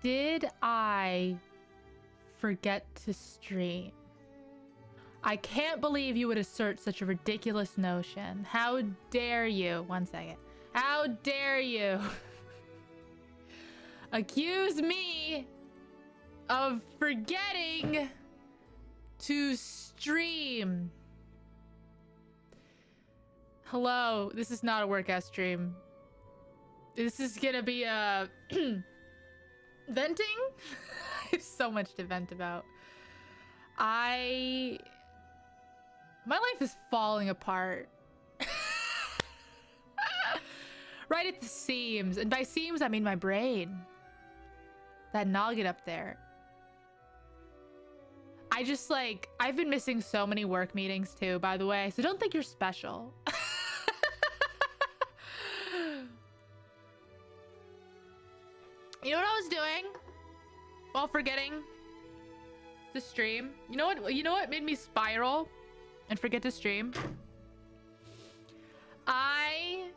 Did I forget to stream? I can't believe you would assert such a ridiculous notion. How dare you? 1 second. How dare you accuse me of forgetting to stream? Hello, this is not a workout stream. This is gonna be a venting. I have so much to vent about. My life is falling apart. Right at the seams. And by seams, I mean my brain. That noggin up there. I just like, I've been missing so many work meetings too, by the way. So don't think you're special. You know what I was doing while forgetting to stream? You know what made me spiral and forget to stream? I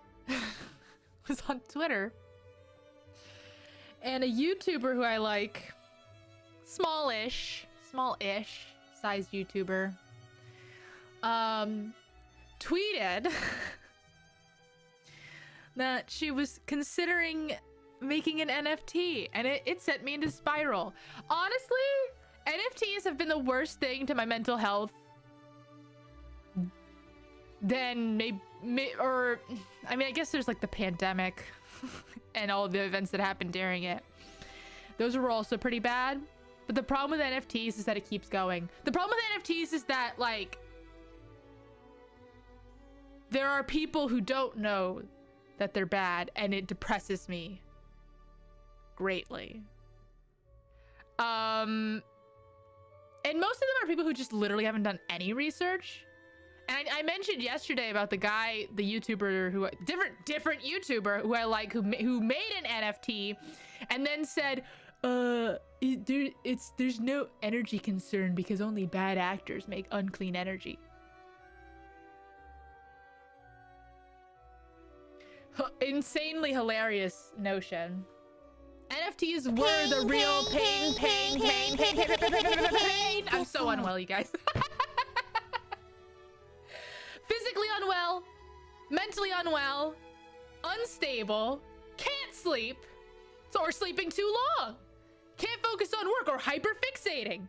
was on Twitter and a YouTuber who I like, smallish sized YouTuber, tweeted that she was considering making an NFT, and it sent me into spiral. Honestly, NFTs have been the worst thing to my mental health than I guess there's like the pandemic and all the events that happened during it. Those were also pretty bad. But the problem with NFTs is that it keeps going. The problem with NFTs is that, like, there are people who don't know that they're bad, and it depresses me greatly. And most of them are people who just literally haven't done any research. And I mentioned yesterday about the guy, the YouTuber who different YouTuber who I like, who made an NFT and then said, there's no energy concern because only bad actors make unclean energy. Insanely hilarious notion. NFTs were the real pain. I'm so unwell, you guys. Physically unwell, mentally unwell, unstable, can't sleep, or sleeping too long, can't focus on work, or hyperfixating.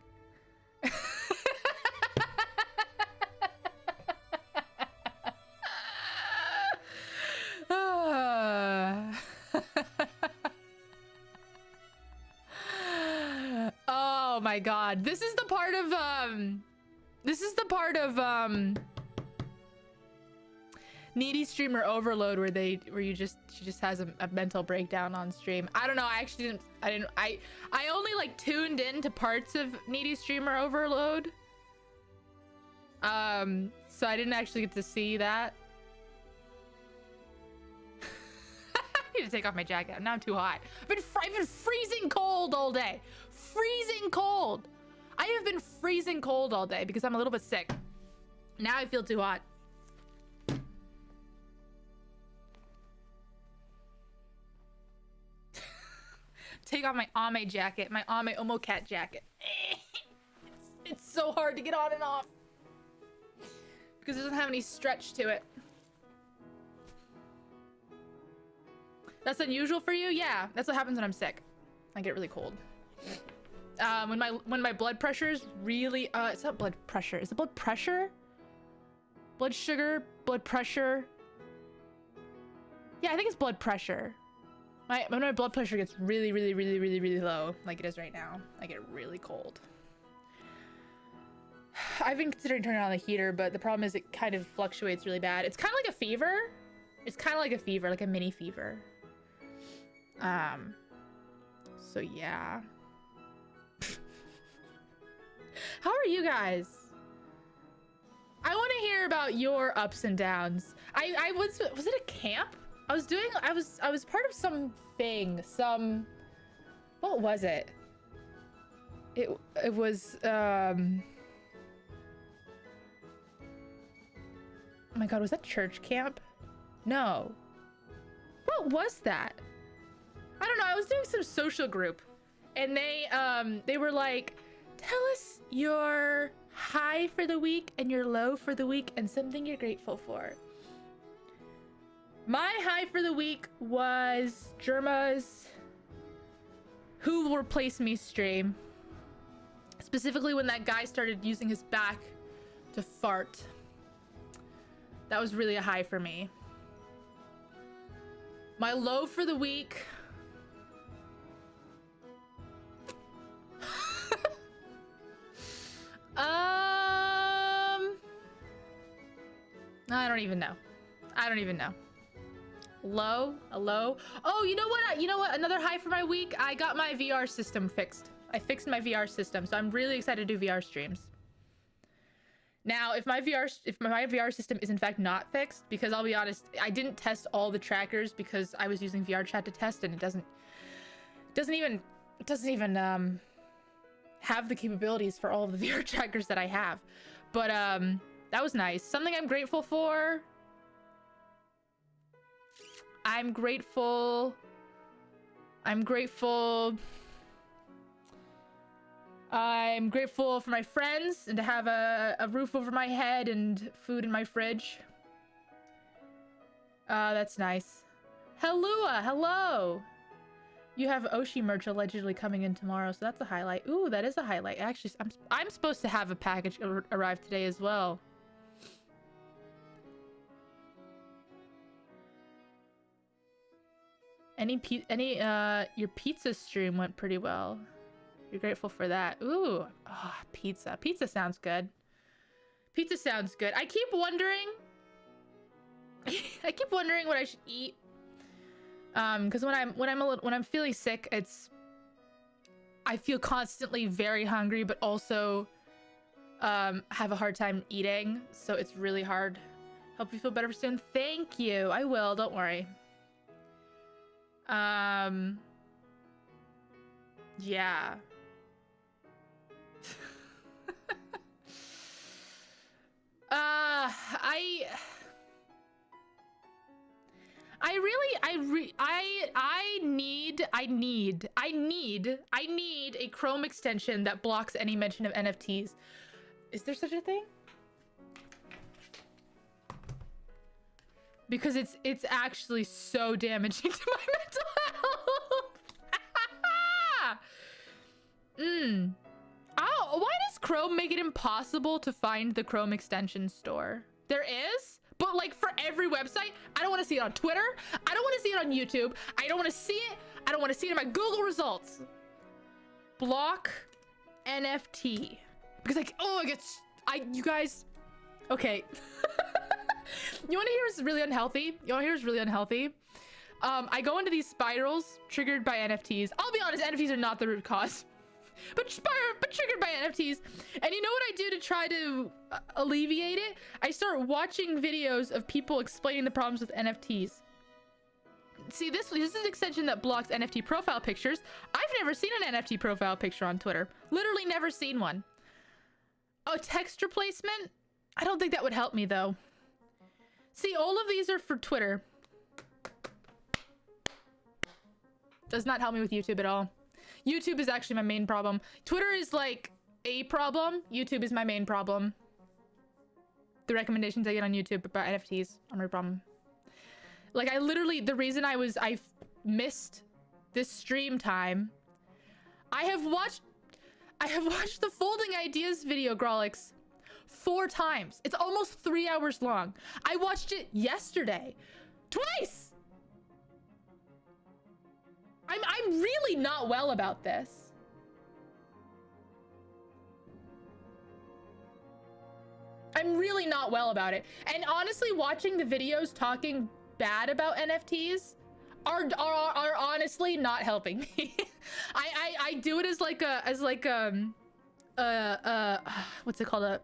Oh my god, this is the part of needy streamer overload where she just has a mental breakdown on stream. I don't know, I only like tuned in to parts of needy streamer overload, so I didn't actually get to see that. I need to take off my jacket. Now I'm too hot. I've been freezing cold all day. Freezing cold. I have been freezing cold all day because I'm a little bit sick. Now I feel too hot. Take off my Ame jacket, my Ame Omocat jacket. It's so hard to get on and off because it doesn't have any stretch to it. That's unusual for you? Yeah, that's what happens when I'm sick. I get really cold. When my blood pressure is really it's not blood pressure. Is it blood pressure? Blood sugar, blood pressure. Yeah, I think it's blood pressure. When my blood pressure gets really low, like it is right now, I get really cold. I've been considering turning on the heater, but the problem is it kind of fluctuates really bad. It's kind of like a fever. It's kind of like a fever, like a mini fever. So yeah. How are you guys? I want to hear about your ups and downs. Was it a camp? I was part of something, what was it? It was, oh my god, was that church camp? No. What was that? I don't know, I was doing some social group and they were like, tell us your high for the week and your low for the week and something you're grateful for. My high for the week was Germa's Who Will Replace Me stream. Specifically when that guy started using his back to fart. That was really a high for me. My low for the week... I don't even know. I don't even know. Low? A low? Oh, you know what? You know what? Another high for my week? I got my VR system fixed. I fixed my VR system, so I'm really excited to do VR streams. Now, if my VR system is in fact not fixed, because I'll be honest, I didn't test all the trackers because I was using VR chat to test, and it doesn't even have the capabilities for all of the VR trackers that I have. But that was nice. Something I'm grateful for. I'm grateful for my friends and to have a roof over my head and food in my fridge. That's nice. Helua, hello. You have Oshi merch allegedly coming in tomorrow, so that's a highlight. Ooh, that is a highlight. Actually, I'm supposed to have a package arrive today as well. Your pizza stream went pretty well. You're grateful for that. Ooh, oh, pizza. Pizza sounds good. Pizza sounds good. I keep wondering what I should eat. Because when I'm feeling sick, I feel constantly very hungry, but also have a hard time eating. So it's really hard. Hope you feel better soon. Thank you. I will. Don't worry. Yeah. I need a Chrome extension that blocks any mention of NFTs. Is there such a thing? Because it's actually so damaging to my mental health. Oh, why does Chrome make it impossible to find the Chrome extension store? There is, but like for every website, I don't want to see it on Twitter. I don't want to see it on YouTube. I don't want to see it. I don't want to see it in my Google results. Block NFT. Because like, oh, you guys, okay. You want to hear what's really unhealthy? I go into these spirals triggered by NFTs. I'll be honest, NFTs are not the root cause. But triggered by NFTs. And you know what I do to try to alleviate it? I start watching videos of people explaining the problems with NFTs. See, this is an extension that blocks NFT profile pictures. I've never seen an NFT profile picture on Twitter. Literally never seen one. Oh, text replacement? I don't think that would help me though. See, all of these are for Twitter. Does not help me with YouTube at all. YouTube is actually my main problem. Twitter is like a problem. YouTube is my main problem. The recommendations I get on YouTube about NFTs are my problem. Like I literally, the reason I missed this stream time, I have watched the Folding Ideas video, Grolix, 4 times. It's almost 3 hours long. I watched it yesterday, twice. I'm really not well about this. I'm really not well about it. And honestly, watching the videos talking bad about NFTs are honestly not helping me. I do it as like what's it called?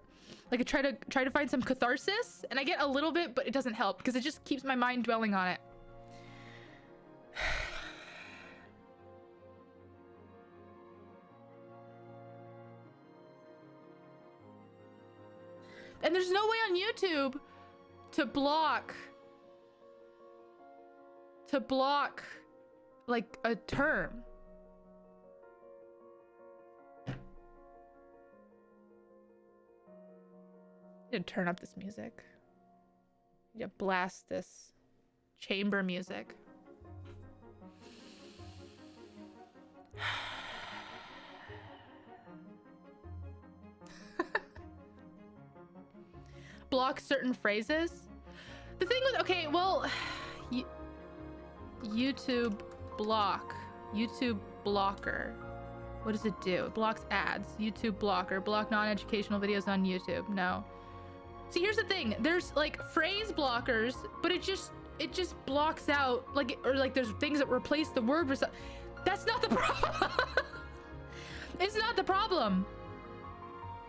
Like I try to find some catharsis, and I get a little bit, but it doesn't help because it just keeps my mind dwelling on it. And there's no way on YouTube to block like a term. need to turn up this music. Yeah, blast this chamber music. Block certain phrases. The thing with, okay, well, YouTube block, YouTube blocker. What does it do? It blocks ads. YouTube blocker, block non-educational videos on YouTube. No. See, here's the thing. There's like phrase blockers, but it just blocks out like, or like there's things that replace the word with something. That's not the problem. It's not the problem.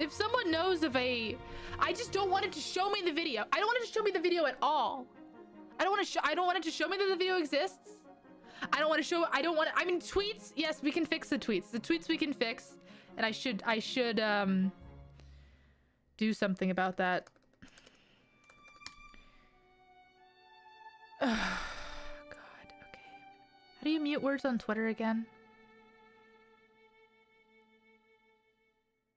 If someone knows of a, I just don't want it to show me the video. I don't want it to show me the video at all. I don't want it to show me that the video exists. I don't want to show, I mean, tweets, yes, we can fix the tweets. The tweets we can fix. And I should do something about that. Oh, God, okay. How do you mute words on Twitter again?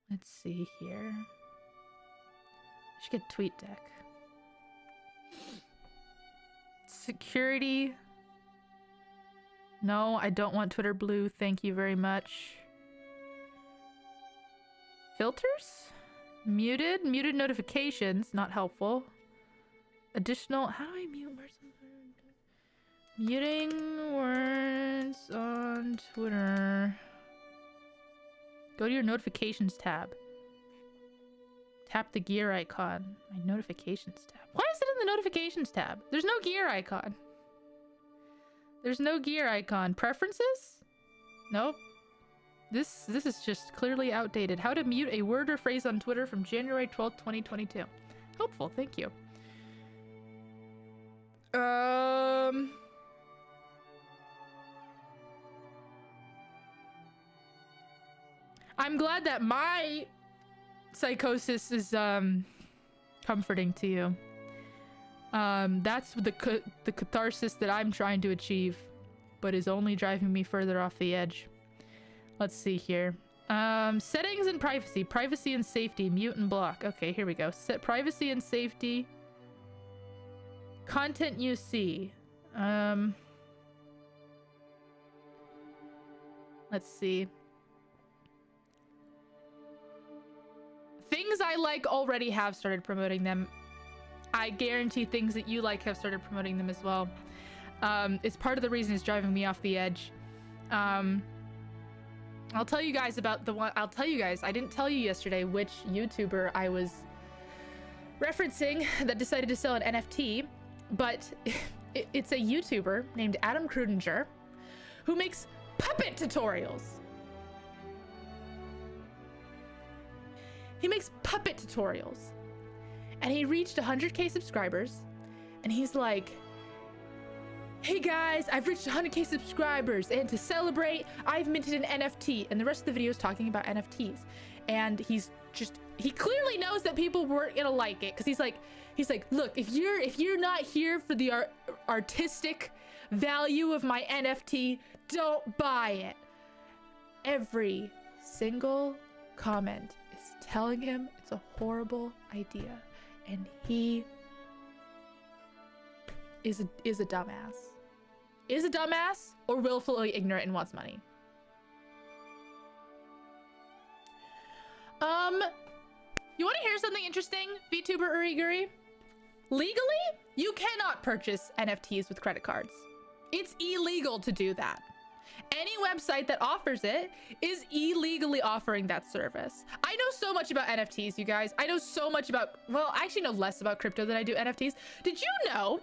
Let's see here. I should get TweetDeck. Security. No, I don't want Twitter blue. Thank you very much. Filters? Muted? Muted notifications. Not helpful. Additional. How do I mute words on Twitter? Muting words on Twitter. Go to your notifications tab. Tap the gear icon. My notifications tab. Why is it in the notifications tab? There's no gear icon. There's no gear icon. Preferences? Nope. This is just clearly outdated. How to mute a word or phrase on Twitter from January 12th, 2022. Helpful, thank you. I'm glad that my psychosis is comforting to you. That's the catharsis that I'm trying to achieve, but is only driving me further off the edge. Let's see here. Settings and privacy. Privacy and safety. Mute and block. Okay, here we go. Set privacy and safety. Content you see. Let's see. Things I like already have started promoting them. I guarantee things that you like have started promoting them as well. It's part of the reason it's driving me off the edge. I'll tell you guys about the one. I'll tell you guys. I didn't tell you yesterday which YouTuber I was referencing that decided to sell an NFT, but it's a YouTuber named Adam Krudinger who makes puppet tutorials. He makes puppet tutorials. And he reached 100k subscribers. And he's like, hey guys, I've reached 100k subscribers. And to celebrate, I've minted an NFT. And the rest of the video is talking about NFTs. And he clearly knows that people weren't gonna like it. Because he's like, look, if you're not here for the artistic value of my NFT, don't buy it. Every single comment is telling him it's a horrible idea, and he is a dumbass. Is a dumbass or willfully ignorant and wants money. You want to hear something interesting, VTuber Uriguri? Legally, you cannot purchase NFTs with credit cards. It's illegal to do that. Any website that offers it is illegally offering that service. I know so much about NFTs, you guys. I know so much about, well, I actually know less about crypto than I do NFTs. Did you know,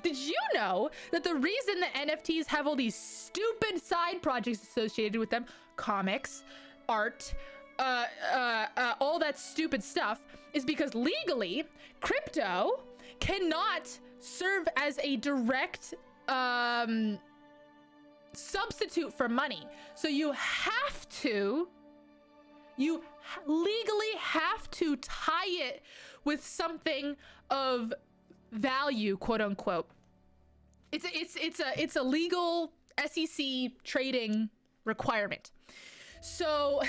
did you know that the reason that NFTs have all these stupid side projects associated with them, comics, art, all that stupid stuff, is because legally, crypto cannot serve as a direct, substitute for money. So you legally have to tie it with something of value, quote unquote. It's a legal SEC trading requirement. So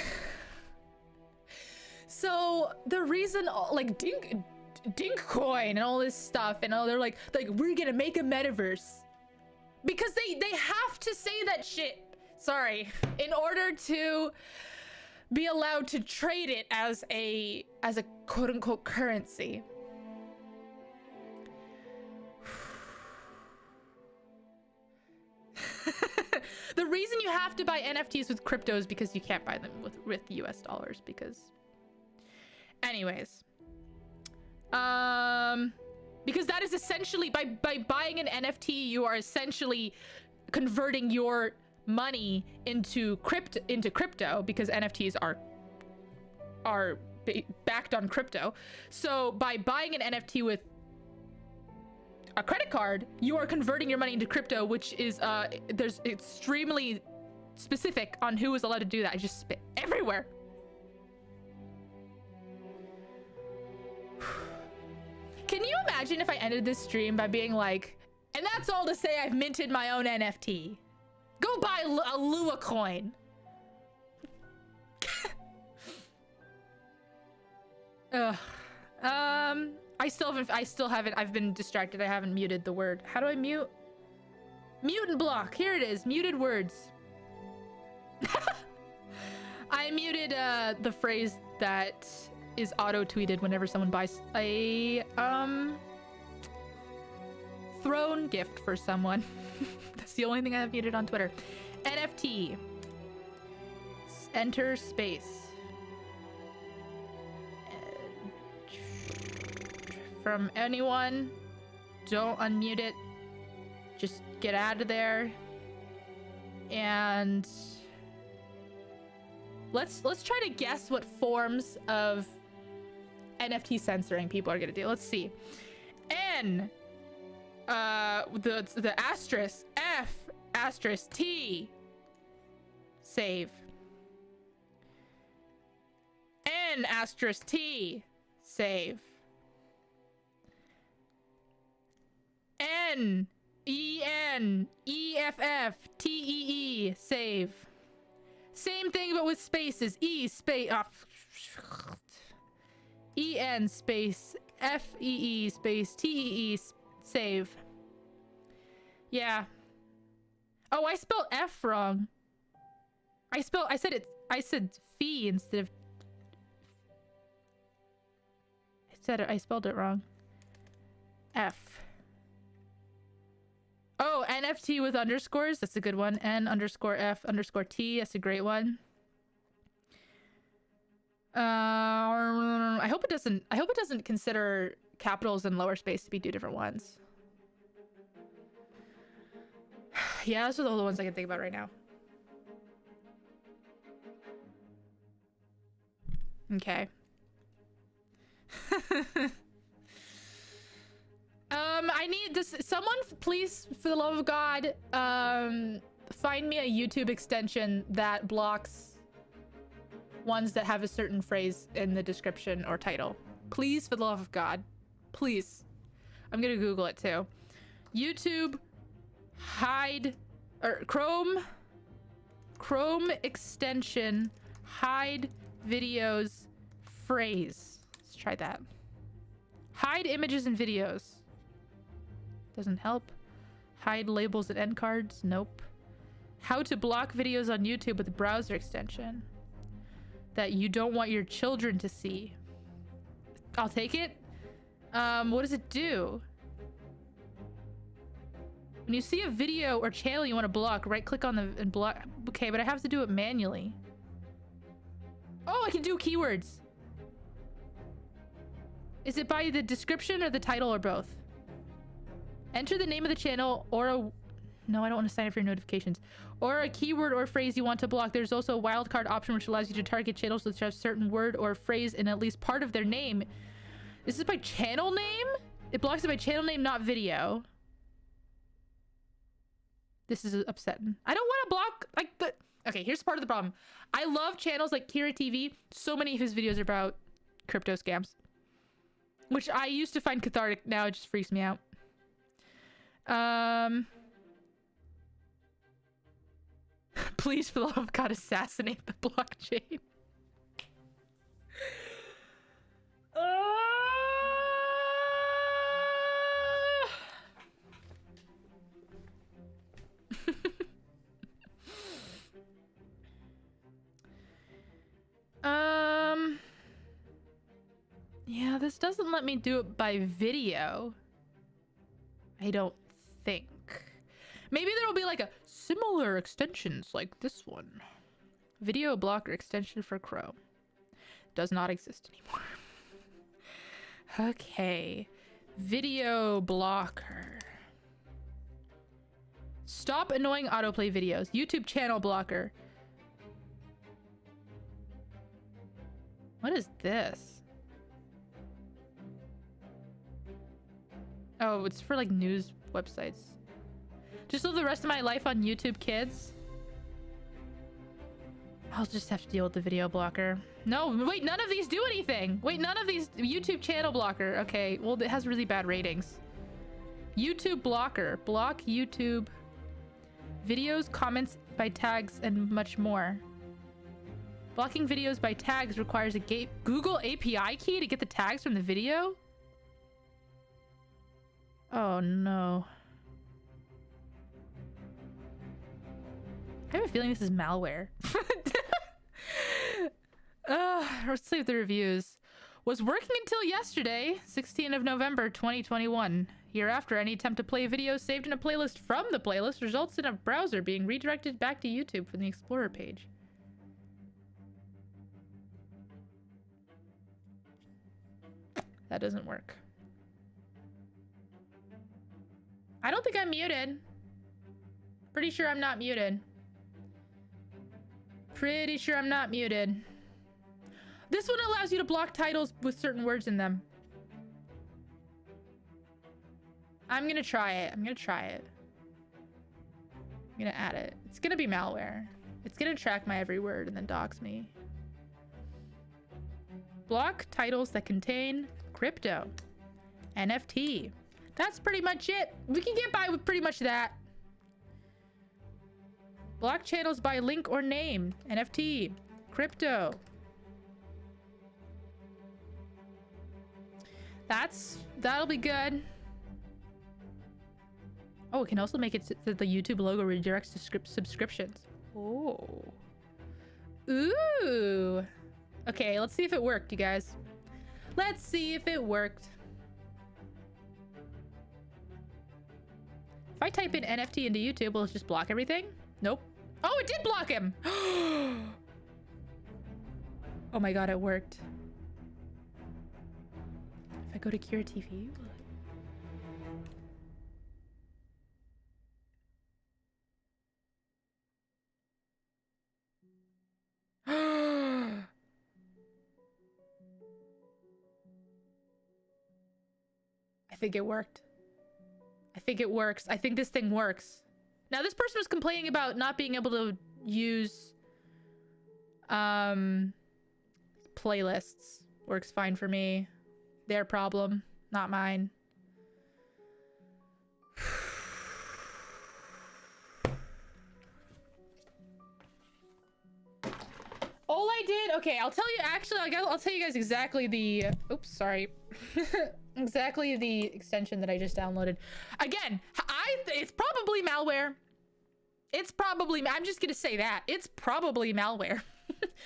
So the reason, like Dink coin and all this stuff, and all, they're like we're gonna make a metaverse because they have to say that shit. Sorry, in order to be allowed to trade it as a quote unquote currency. The reason you have to buy NFTs with crypto is because you can't buy them with US dollars, because anyways, because that is essentially by buying an NFT, you are essentially converting your money into crypto, because NFTs are backed on crypto. So by buying an NFT with a credit card, you are converting your money into crypto, which is there's extremely specific on who is allowed to do that. I just spit everywhere. Can you imagine if I ended this stream by being like, and that's all to say I've minted my own NFT. Go buy a Lua coin. Ugh. I still haven't, I've been distracted. I haven't muted the word. How do I mute? Mute and block. Here it is. Muted words. I muted the phrase that is auto-tweeted whenever someone buys a throne gift for someone. That's the only thing I have muted on Twitter. NFT. Enter space. From anyone, don't unmute it. Just get out of there. And let's try to guess what forms of NFT censoring people are gonna do. Let's see. N, the asterisk, F asterisk T, save. N asterisk T, save. N E N E F F T E E, save. Same thing but with spaces. E space E N space F E E space T E E, save. Yeah. Oh, I spelled F wrong. I said fee instead of I spelled it wrong. F. Oh, NFT with underscores. That's a good one. N underscore F underscore T. That's a great one. I hope it doesn't consider capitals and lower space to be two different ones. Yeah, those are the only ones I can think about right now. Okay. I need this. Someone, please, for the love of God, find me a YouTube extension that blocks ones that have a certain phrase in the description or title. Please, for the love of God. Please. I'm gonna Google it too. YouTube hide, or Chrome extension hide videos phrase. Let's try that. Hide images and videos. Doesn't help. Hide labels and end cards. Nope. How to block videos on YouTube with a browser extension that you don't want your children to see. I'll take it. What does it do? When you see a video or channel you want to block, right click on the and block. Okay, but I have to do it manually. Oh, I can do keywords. Is it by the description or the title or both? Enter the name of the channel or a... No, I don't want to sign up for your notifications. Or a keyword or phrase you want to block. There's also a wildcard option which allows you to target channels which have certain word or phrase in at least part of their name. Is this by channel name? It blocks it by channel name, not video. This is upsetting. I don't want to block like the... Okay, here's part of the problem. I love channels like Kira TV. So many of his videos are about crypto scams, which I used to find cathartic. Now it just freaks me out. Please, for the love of God, assassinate the blockchain. doesn't let me do it by video. I don't think. Maybe there will be like a similar extensions like this one. Video blocker extension for Chrome. Does not exist anymore. Okay. Video blocker. Stop annoying autoplay videos. YouTube channel blocker. What is this? Oh, it's for like news websites. Just live the rest of my life on YouTube, kids. I'll just have to deal with the video blocker. No, wait, none of these do anything. Wait, none of these. YouTube channel blocker. Okay, well, it has really bad ratings. YouTube blocker. Block YouTube. Videos, comments by tags, and much more. Blocking videos by tags requires a Google API key to get the tags from the video? Oh, no. I have a feeling this is malware. Let's see the reviews. Was working until yesterday, 16th of November, 2021. Hereafter, any attempt to play videos saved in a playlist from the playlist results in a browser being redirected back to YouTube from the Explorer page. That doesn't work. I don't think I'm muted. Pretty sure I'm not muted. Pretty sure I'm not muted. This one allows you to block titles with certain words in them. I'm gonna try it. I'm gonna try it. I'm gonna add it. It's gonna be malware. It's gonna track my every word and then dox me. Block titles that contain crypto. NFT. That's pretty much it. We can get by with pretty much that. Block channels by link or name. NFT. Crypto. That'll be good. Oh, it can also make it so that the YouTube logo redirects to subscriptions. Oh. Ooh. Okay, let's see if it worked, you guys. Let's see if it worked. If I type in NFT into YouTube, will it just block everything? Nope. Oh, it did block him. Oh my god, it worked. If I go to Cure TV, will it... I think it worked. I think it works. I think this thing works. Now, this person was complaining about not being able to use playlists. Works fine for me. Their problem, not mine. All I did, okay, I'll tell you, actually, I'll tell you guys exactly the, oops, sorry. Exactly the extension that I just downloaded. Again, it's probably malware. It's probably, I'm just gonna say that. It's probably malware.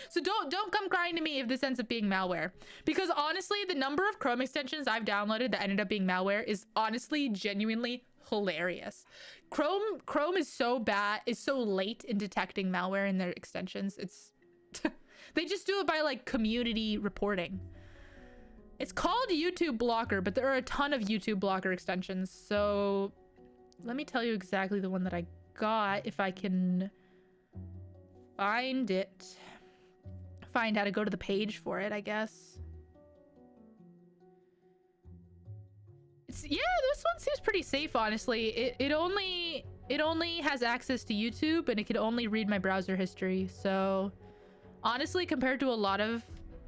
So don't come crying to me if this ends up being malware. Because honestly, the number of Chrome extensions I've downloaded that ended up being malware is honestly, genuinely hilarious. Chrome is so bad, is so late in detecting malware in their extensions. It's, they just do it by like community reporting. It's called YouTube Blocker, but there are a ton of YouTube Blocker extensions. So let me tell you exactly the one that I got, if I can find it. Find how to go to the page for it, I guess. It's, yeah, this one seems pretty safe, honestly. It only has access to YouTube, and it can only read my browser history. So honestly, compared to a lot of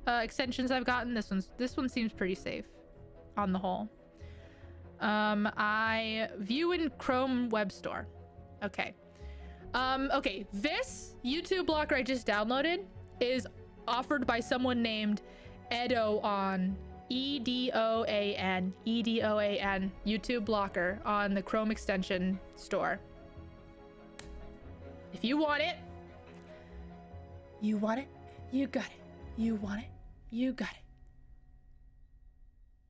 extensions I've gotten, this one seems pretty safe on the whole. I view in Chrome Web Store. Okay. Okay, this YouTube blocker I just downloaded is offered by someone named Edo on EDOAN YouTube blocker on the Chrome extension store. If you want it, you want it, you got it. You want it, you got it.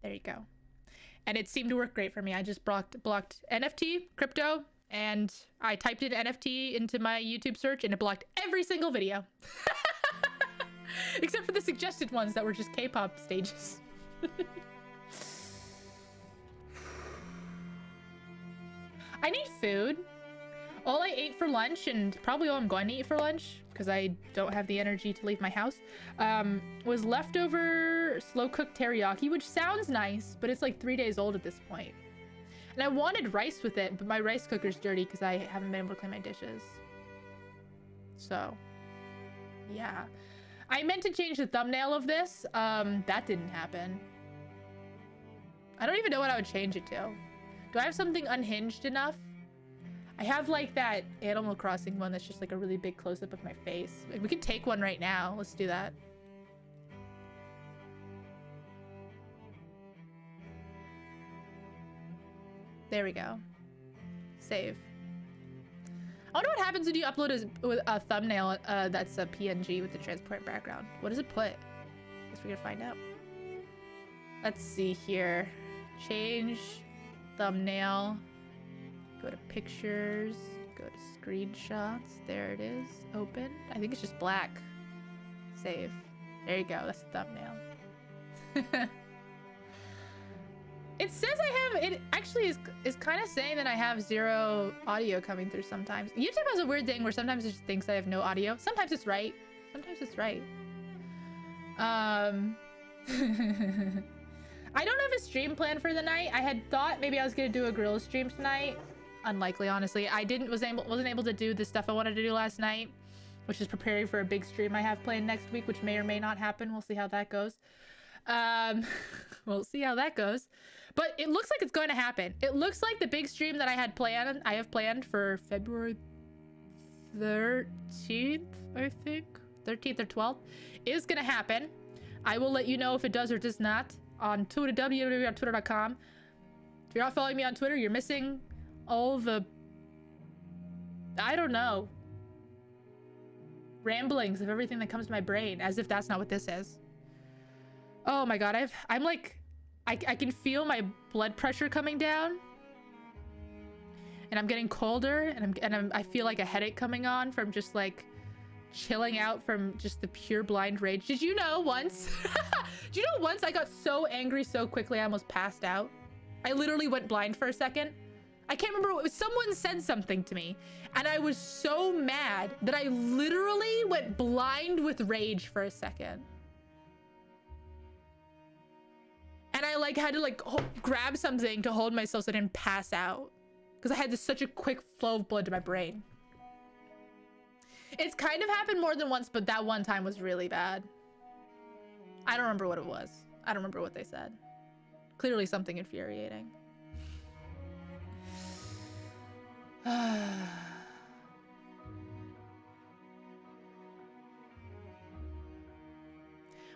There you go. And it seemed to work great for me. I just blocked NFT, crypto, and I typed in NFT into my YouTube search and it blocked every single video. Except for the suggested ones that were just K-pop stages. I need food. All I ate for lunch, and probably all I'm going to eat for lunch, because I don't have the energy to leave my house, was leftover slow-cooked teriyaki, which sounds nice, but it's like 3 days old at this point. And I wanted rice with it, but my rice cooker's dirty because I haven't been able to clean my dishes. So, yeah. I meant to change the thumbnail of this. That didn't happen. I don't even know what I would change it to. Do I have something unhinged enough? I have like that Animal Crossing one that's just like a really big close-up of my face. Like, we can take one right now. Let's do that. There we go. Save. I wonder what happens when you upload a thumbnail that's a PNG with the transparent background. What does it put? Guess we're gonna find out. Let's see here. Change thumbnail. Go to pictures. Go to screenshots. There it is. Open. I think it's just black. Save. There you go. That's the thumbnail. It says I have, it actually is kind of saying that I have 0 audio coming through sometimes. YouTube has a weird thing where sometimes it just thinks I have no audio. Sometimes it's right. Sometimes it's right. I don't have a stream plan for the night. I had thought maybe I was gonna do a grill stream tonight. Unlikely, honestly. I wasn't able to do the stuff I wanted to do last night, which is preparing for a big stream I have planned next week, which may or may not happen. We'll see how that goes. We'll see how that goes. But it looks like it's going to happen. It looks like the big stream that I have planned for February 13th, I think. 13th or 12th is going to happen. I will let you know if it does or does not on Twitter, www.twitter.com. If you're not following me on Twitter, you're missing all the, I don't know, ramblings of everything that comes to my brain, as if that's not what this is. Oh my god, I'm like, I can feel my blood pressure coming down, and I'm getting colder, and I feel like a headache coming on from just like chilling out from just the pure blind rage. Did you know once? Do you know once I got so angry so quickly I almost passed out? I literally went blind for a second. I can't remember what it was. Someone said something to me, and I was so mad that I literally went blind with rage for a second. And I like had to like grab something to hold myself so I didn't pass out, because I had such a quick flow of blood to my brain. It's kind of happened more than once, but that one time was really bad. I don't remember what it was. I don't remember what they said. Clearly something infuriating.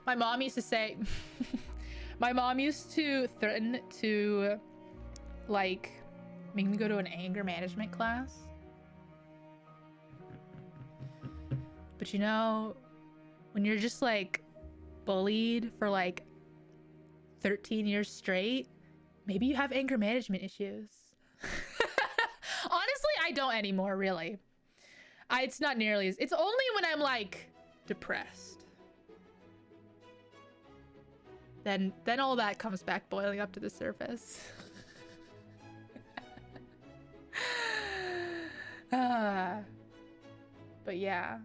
My mom used to say my mom used to threaten to like make me go to an anger management class. But you know, when you're just like bullied for like 13 years straight, maybe you have anger management issues. Honestly, I don't anymore, really. It's not nearly as, it's only when I'm like depressed. Then all that comes back boiling up to the surface. But yeah,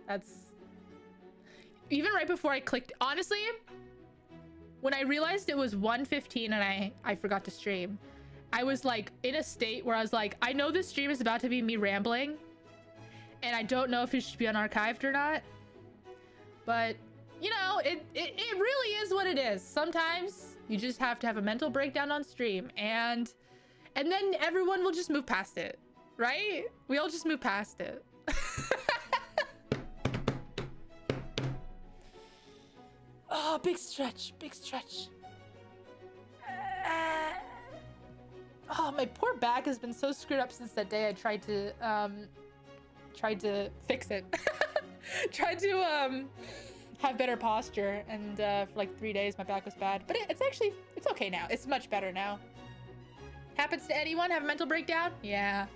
that's even right before I clicked. Honestly, when I realized it was 1:15 and I forgot to stream, I was like in a state where I was like, I know this stream is about to be me rambling, and I don't know if it should be unarchived or not, but you know, it really is what it is. Sometimes you just have to have a mental breakdown on stream, and then everyone will just move past it, right? We all just move past it. Oh, big stretch, big stretch. Oh, my poor back has been so screwed up since that day I tried to fix it. Tried to have better posture, and for like 3 days my back was bad, but it's actually, it's okay now. It's much better now. Happens to anyone have a mental breakdown? Yeah.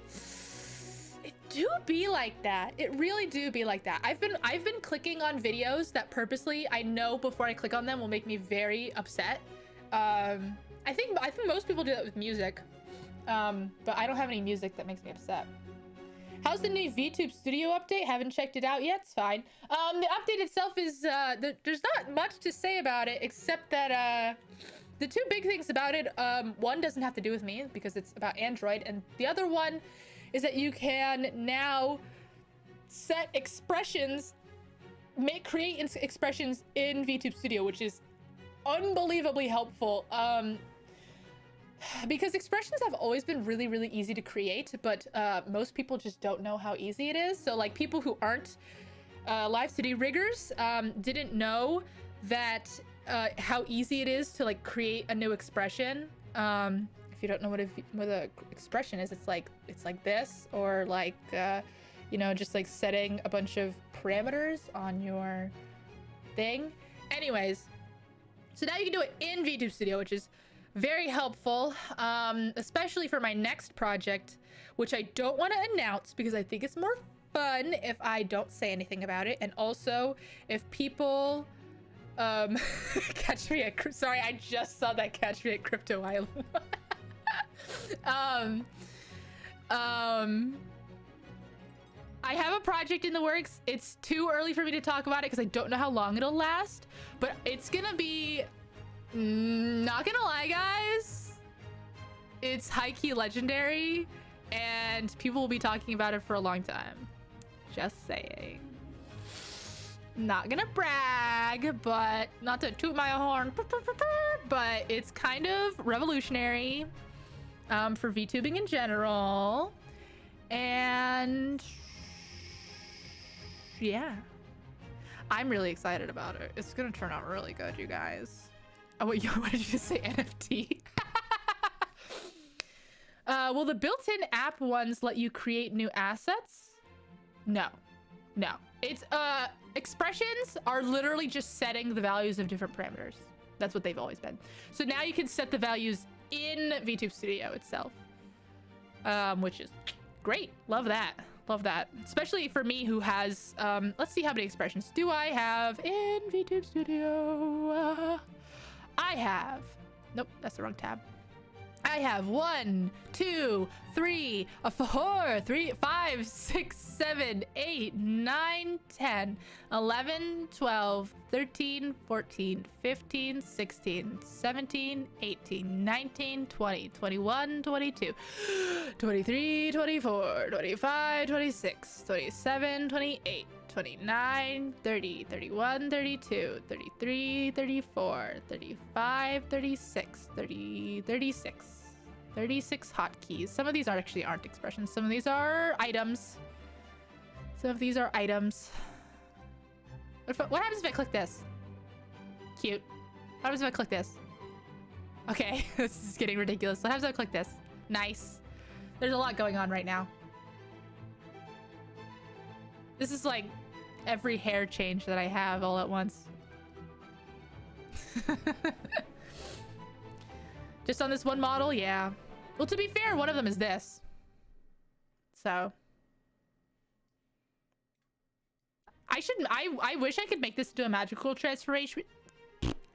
It do be like that. It really do be like that. I've been clicking on videos that purposely I know before I click on them will make me very upset. I think most people do that with music. But I don't have any music that makes me upset. How's the new VTube Studio update? Haven't checked it out yet. It's fine. The update itself is there's not much to say about it except that the two big things about it, one doesn't have to do with me because it's about Android, and the other one is that you can now set expressions, create expressions in VTube Studio, which is unbelievably helpful. Because expressions have always been really, really easy to create, but most people just don't know how easy it is. So like people who aren't live city riggers didn't know that how easy it is to like create a new expression. If you don't know what a expression is, it's like this, or like you know, just like setting a bunch of parameters on your thing. Anyways, so now you can do it in VTube Studio, which is very helpful, especially for my next project, which I don't want to announce because I think it's more fun if I don't say anything about it. And also if people catch me at, sorry, I just saw that catch me at Crypto Island. I have a project in the works. It's too early for me to talk about it because I don't know how long it'll last, but it's gonna be, not gonna lie guys, it's high-key legendary and people will be talking about it for a long time. Just saying. Not gonna brag, but not to toot my horn, but it's kind of revolutionary for VTubing in general. And yeah, I'm really excited about it. It's gonna turn out really good, you guys. Oh, wait, what did you just say? NFT? Will the built-in app ones let you create new assets? No. It's expressions are literally just setting the values of different parameters. That's what they've always been. So now you can set the values in VTube Studio itself, which is great. Love that. Especially for me who has, let's see how many expressions do I have in VTube Studio. I have, nope, that's the wrong tab. I have 1, 2, 3, 4, 5, 6, 7, 8, 9, 10, 11, 12, 13, 14, 15, 16, 17, 18, 19, 20, 21, 22, 23, 24, 25, 26, 27, 28, 29, 30, 31, 32, 33, 34, 35, 36, 30, 36. 36 hotkeys. Some of these aren't expressions. Some of these are items. What happens if I click this? Cute. What happens if I click this? Okay, this is getting ridiculous. What happens if I click this? Nice. There's a lot going on right now. This is like every hair change that I have all at once. Just on this one model? Yeah. Well, to be fair, one of them is this. So. I wish I could make this into a magical transformation.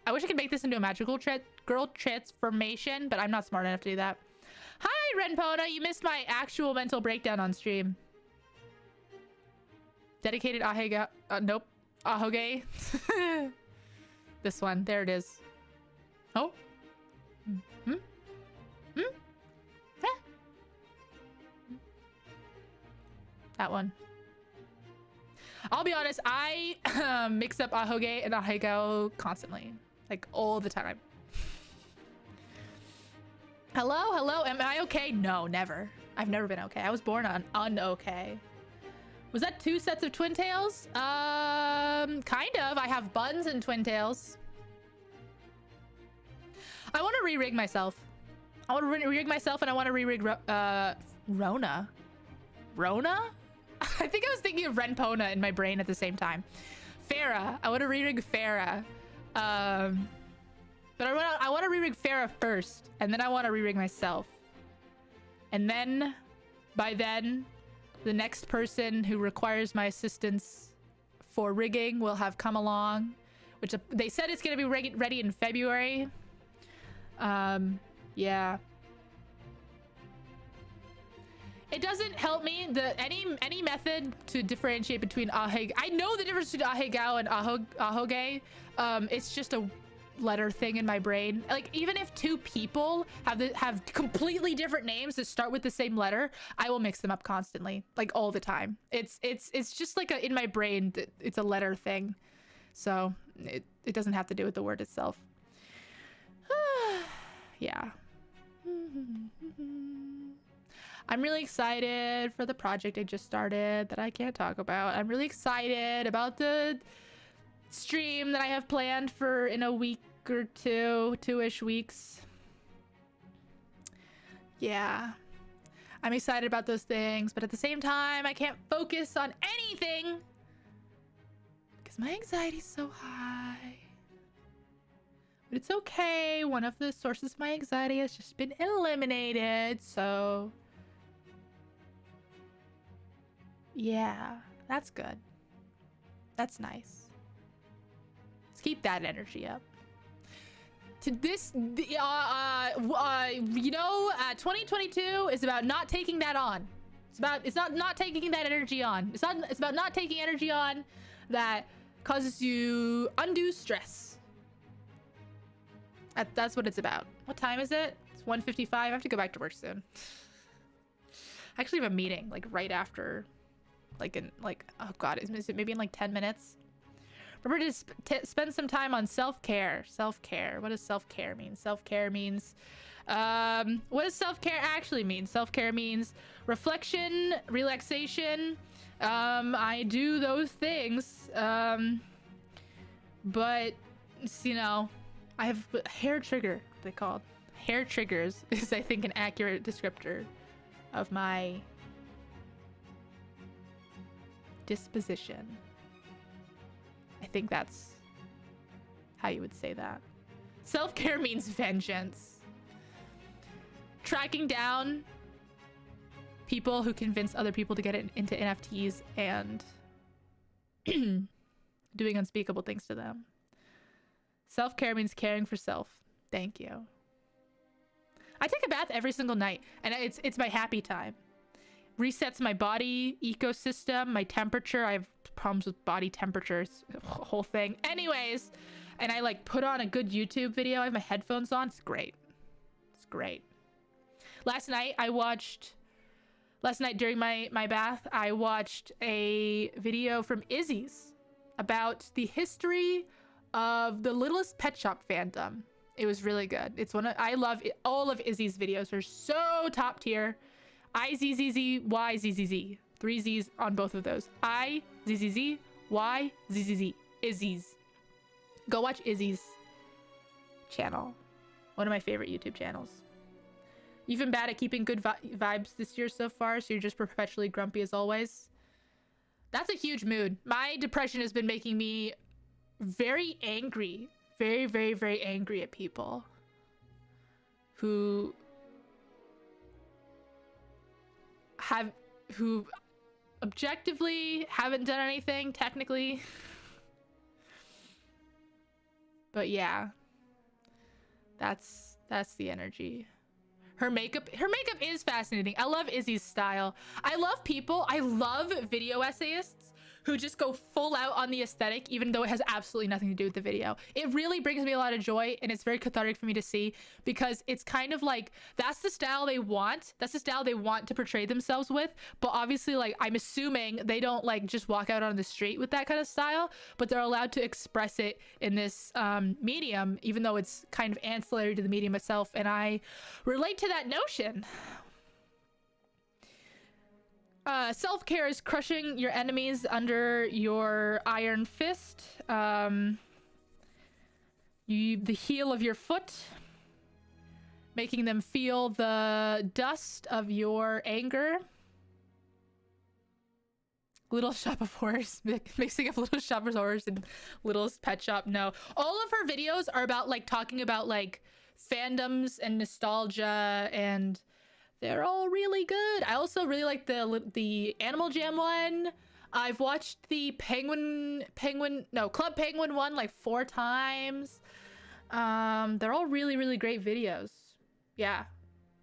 I wish I could make this into a magical girl transformation, but I'm not smart enough to do that. Hi, Renpona. You missed my actual mental breakdown on stream. Dedicated Ahega. Nope. Ahoge. This one. There it is. Oh. That one. I'll be honest, I mix up Ahoge and Ahego constantly. Like, all the time. Hello? Am I okay? No, never. I've never been okay. I was born on un-okay. Was that 2 sets of twin tails? Kind of. I have buns and twin tails. I want to re-rig myself. I want to re-rig myself, and I want to re-rig Rona? I think I was thinking of Renpona in my brain at the same time. Farah. I want to re-rig Farah. But I want to re-rig Farah first, and then I want to re-rig myself. And then, by then, the next person who requires my assistance for rigging will have come along, which they said it's going to be ready in February. Yeah. It doesn't help me any method to differentiate between Aheg. I know the difference between Ahegao and Ahoge. It's just a letter thing in my brain. Like, even if two people have completely different names that start with the same letter, I will mix them up constantly, like all the time. It's just like in my brain, it's a letter thing. So it doesn't have to do with the word itself. Yeah. I'm really excited for the project I just started that I can't talk about. I'm really excited about the stream that I have planned for in a week or two-ish weeks. Yeah. I'm excited about those things, but at the same time, I can't focus on anything because my anxiety's so high. But it's okay. One of the sources of my anxiety has just been eliminated, so... yeah, that's good. That's nice. Let's keep that energy up. To this, 2022 is about not taking that on. It's not taking that energy on. It's about not taking energy on that causes you undue stress. That's what it's about. What time is it? It's 1:55. I have to go back to work soon. I actually have a meeting like right after. Oh god, is it maybe in like 10 minutes? Remember to spend some time on self-care. Self-care. What does self-care mean? Self-care means... what does self-care actually mean? Self-care means reflection, relaxation. I do those things. But, you know, I have hair trigger, they called. Hair triggers is, I think, an accurate descriptor of my... disposition. I think that's how you would say that. Self-care means vengeance. Tracking down people who convince other people to get into NFTs and doing unspeakable things to them. Self-care means caring for self. Thank you. I take a bath every single night, and it's my happy time. Resets my body ecosystem, my temperature. I have problems with body temperatures, whole thing. Anyways, and I like put on a good YouTube video. I have my headphones on. It's great. It's great. Last night during my bath, I watched a video from Izzy's about the history of the Littlest Pet Shop fandom. It was really good. I love it. All of Izzy's videos are so top tier. IZZZYZZZ. 3 Z's on both of those. IZZZYZZZ. Izzy's. Go watch Izzy's channel. One of my favorite YouTube channels. You've been bad at keeping good vibes this year so far, so you're just perpetually grumpy as always. That's a huge mood. My depression has been making me very angry. Very, very, very angry at people who objectively haven't done anything technically. But yeah, that's the energy. Her makeup is fascinating. I love Izzy's style. I love video essayists who just go full out on the aesthetic, even though it has absolutely nothing to do with the video. It really brings me a lot of joy, and it's very cathartic for me to see, because it's kind of like, that's the style they want. That's the style they want to portray themselves with. But obviously, like, I'm assuming they don't like just walk out on the street with that kind of style, but they're allowed to express it in this medium, even though it's kind of ancillary to the medium itself. And I relate to that notion. Self-care is crushing your enemies under your iron fist. The heel of your foot. Making them feel the dust of your anger. Little Shop of Horrors, mixing up Little Shop of Horrors and Littlest Pet Shop. No, all of her videos are about like talking about like fandoms and nostalgia, and they're all really good. I also really like the Animal Jam one. I've watched the Club Penguin one like 4 times. They're all really great videos. Yeah,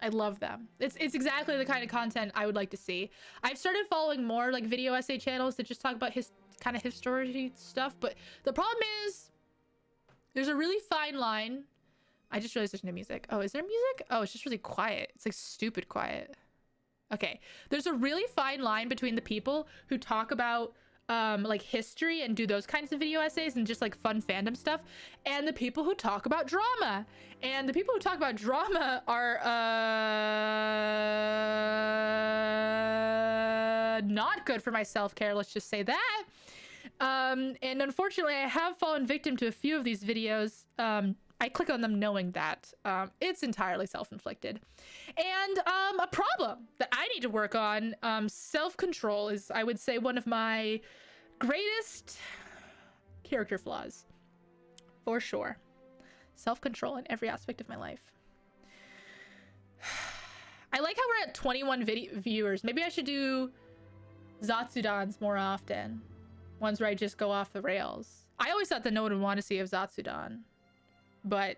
I love them. It's exactly the kind of content I would like to see. I've started following more like video essay channels that just talk about his kind of history stuff, but the problem is there's a really fine line. I just realized there's no music. Oh, is there music? Oh, it's just really quiet. It's like stupid quiet. Okay, there's a really fine line between the people who talk about like history and do those kinds of video essays and just like fun fandom stuff, and the people who talk about drama. And the people who talk about drama are not good for my self-care, let's just say that. And unfortunately I have fallen victim to a few of these videos. I click on them knowing that it's entirely self-inflicted. And a problem that I need to work on, self-control, is, I would say, one of my greatest character flaws. For sure. Self-control in every aspect of my life. I like how we're at 21 viewers. Maybe I should do Zatsudans more often. Ones where I just go off the rails. I always thought that no one would want to see of Zatsudan. But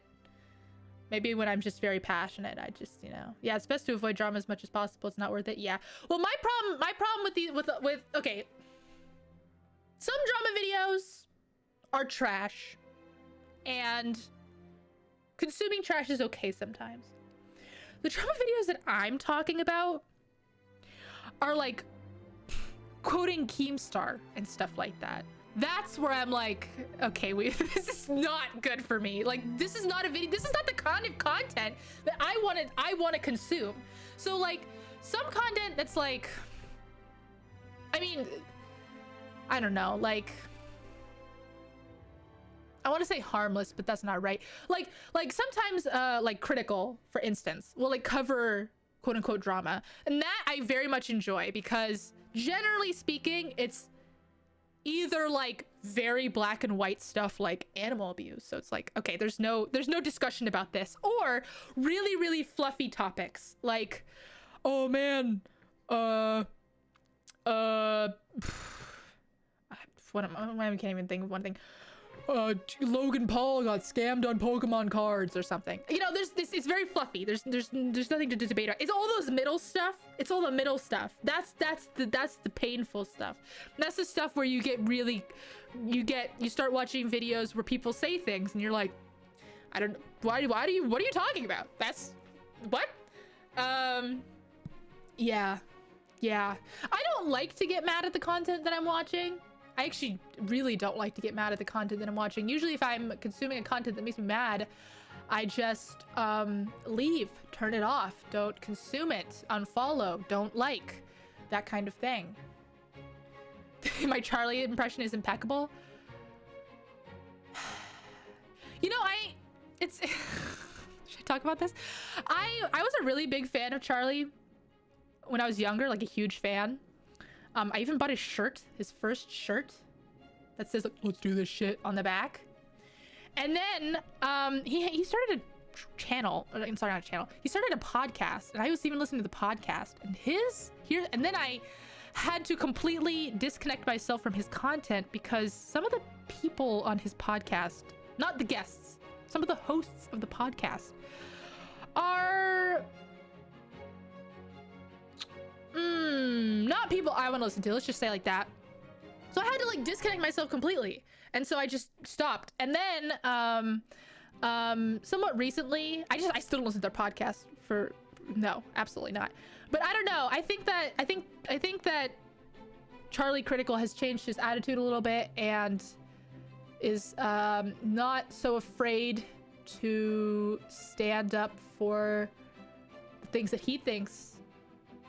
maybe when I'm just very passionate, I just, you know, yeah, it's best to avoid drama as much as possible. It's not worth it. Yeah. Well, my problem with okay, some drama videos are trash, and consuming trash is okay sometimes. The drama videos that I'm talking about are like quoting Keemstar and stuff like that. That's where I'm like, okay, this is not good for me. Like, this is not a video. This is not the kind of content that I want to consume. So like, some content that's like, I mean, I don't know, like, I want to say harmless, but that's not right. Like sometimes, like Critical, for instance, will like cover quote unquote drama, and that I very much enjoy, because generally speaking, it's either like very black and white stuff like animal abuse, so it's like, okay, there's no discussion about this, or really fluffy topics like, oh man, I can't even think of one thing. Logan Paul got scammed on Pokemon cards or something. You know, there's this, it's very fluffy. There's nothing to debate about. It's all those middle stuff. It's all the middle stuff. That's the painful stuff. That's the stuff where you get really, you start watching videos where people say things and you're like, I don't, what are you talking about? That's what? Yeah. I don't like to get mad at the content that I'm watching. I actually really don't like to get mad at the content that I'm watching. Usually if I'm consuming a content that makes me mad, I just leave, turn it off, don't consume it, unfollow, don't like, that kind of thing. My Charlie impression is impeccable. You know, should I talk about this? I was a really big fan of Charlie when I was younger, like a huge fan. I even bought his shirt, his first shirt that says, let's do this shit on the back. And then he started a channel. I'm sorry, not a channel. He started a podcast, and I was even listening to the podcast. And then I had to completely disconnect myself from his content, because some of the people on his podcast, not the guests, some of the hosts of the podcast are not people I want to listen to. Let's just say like that. So I had to like disconnect myself completely, and so I just stopped. And then somewhat recently, I still don't listen to their podcast. No, absolutely not. But I don't know. I think that Charlie Critical has changed his attitude a little bit, and is not so afraid to stand up for the things that he thinks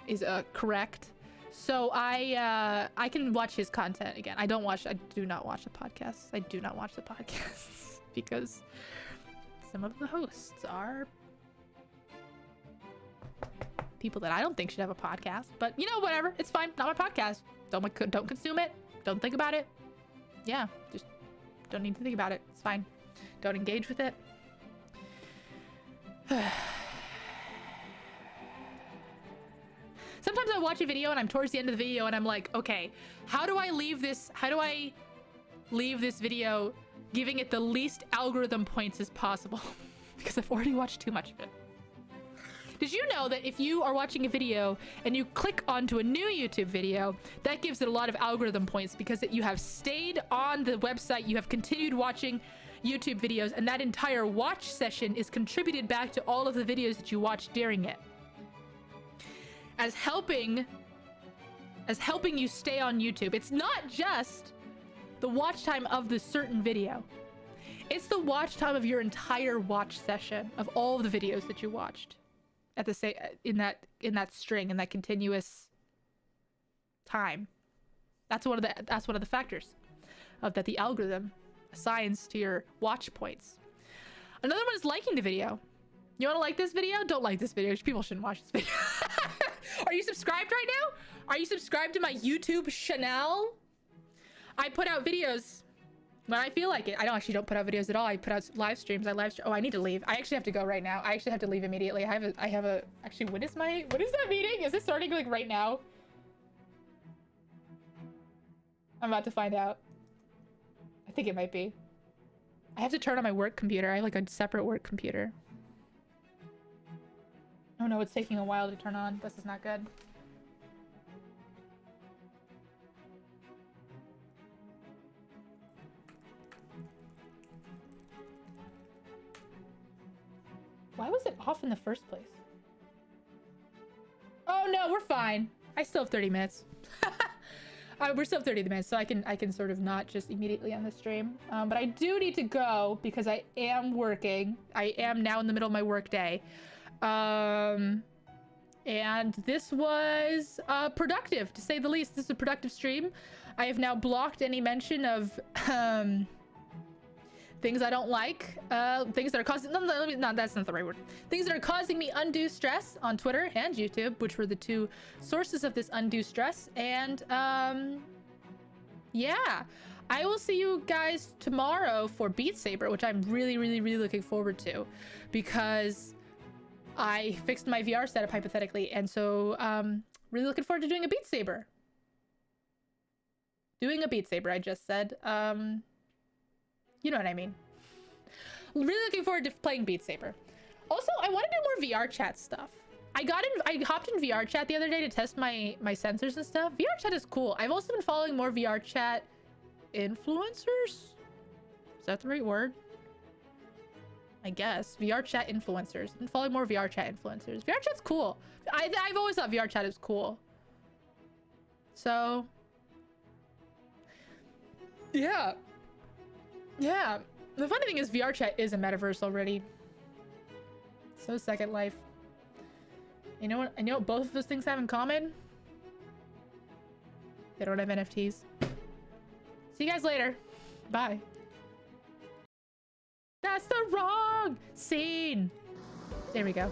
is correct. So I can watch his content again. I do not watch the podcasts. I do not watch the podcasts because some of the hosts are people that I don't think should have a podcast. But you know, whatever. It's fine. Not my podcast. Don't consume it. Don't think about it. Yeah, just don't need to think about it. It's fine. Don't engage with it. Sometimes I watch a video and I'm towards the end of the video and I'm like, okay, how do I leave this video giving it the least algorithm points as possible? Because I've already watched too much of it. Did you know that if you are watching a video and you click onto a new YouTube video, that gives it a lot of algorithm points because you have stayed on the website, you have continued watching YouTube videos, and that entire watch session is contributed back to all of the videos that you watched during it. As helping you stay on YouTube. It's not just the watch time of the certain video. It's the watch time of your entire watch session of all of the videos that you watched at the same in that string, in that continuous time. That's one of the factors of that the algorithm assigns to your watch points. Another one is liking the video. You want to like this video? Don't like this video. People shouldn't watch this video. Are you subscribed right now? Are you subscribed to my YouTube channel? I put out videos when I feel like it. I don't put out videos at all. I put out live streams. Oh, I need to leave. I actually have to go right now. I actually have to leave immediately. Actually, what is that meeting? Is it starting like right now? I'm about to find out. I think it might be. I have to turn on my work computer. I have like a separate work computer. Oh no, it's taking a while to turn on. This is not good. Why was it off in the first place? Oh no, we're fine. I still have 30 minutes. We're still 30 minutes, so I can sort of not just immediately end the stream. But I do need to go because I am working. I am now in the middle of my work day. And this was productive, to say the least. This is a productive stream. I have now blocked any mention of things I don't like, things that are causing that's not the right word. Things that are causing me undue stress on Twitter and YouTube, which were the two sources of this undue stress. And yeah, I will see you guys tomorrow for Beat Saber, which I'm really looking forward to, because I fixed my VR setup hypothetically, and so really looking forward to doing a Beat Saber. I just said. You know what I mean. Really looking forward to playing Beat Saber. Also, I want to do more VR chat stuff. I hopped in VR chat the other day to test my sensors and stuff. VR chat is cool. I've also been following more VR chat influencers. Is that the right word? I guess. VR chat influencers. I've been following more VR chat influencers. VR chat's cool. I've always thought VR chat is cool. So yeah. Yeah, the funny thing is VR chat is a metaverse already. So Second Life. You know what? I know what both of those things have in common. They don't have NFTs. See you guys later. Bye. That's the wrong scene. There we go.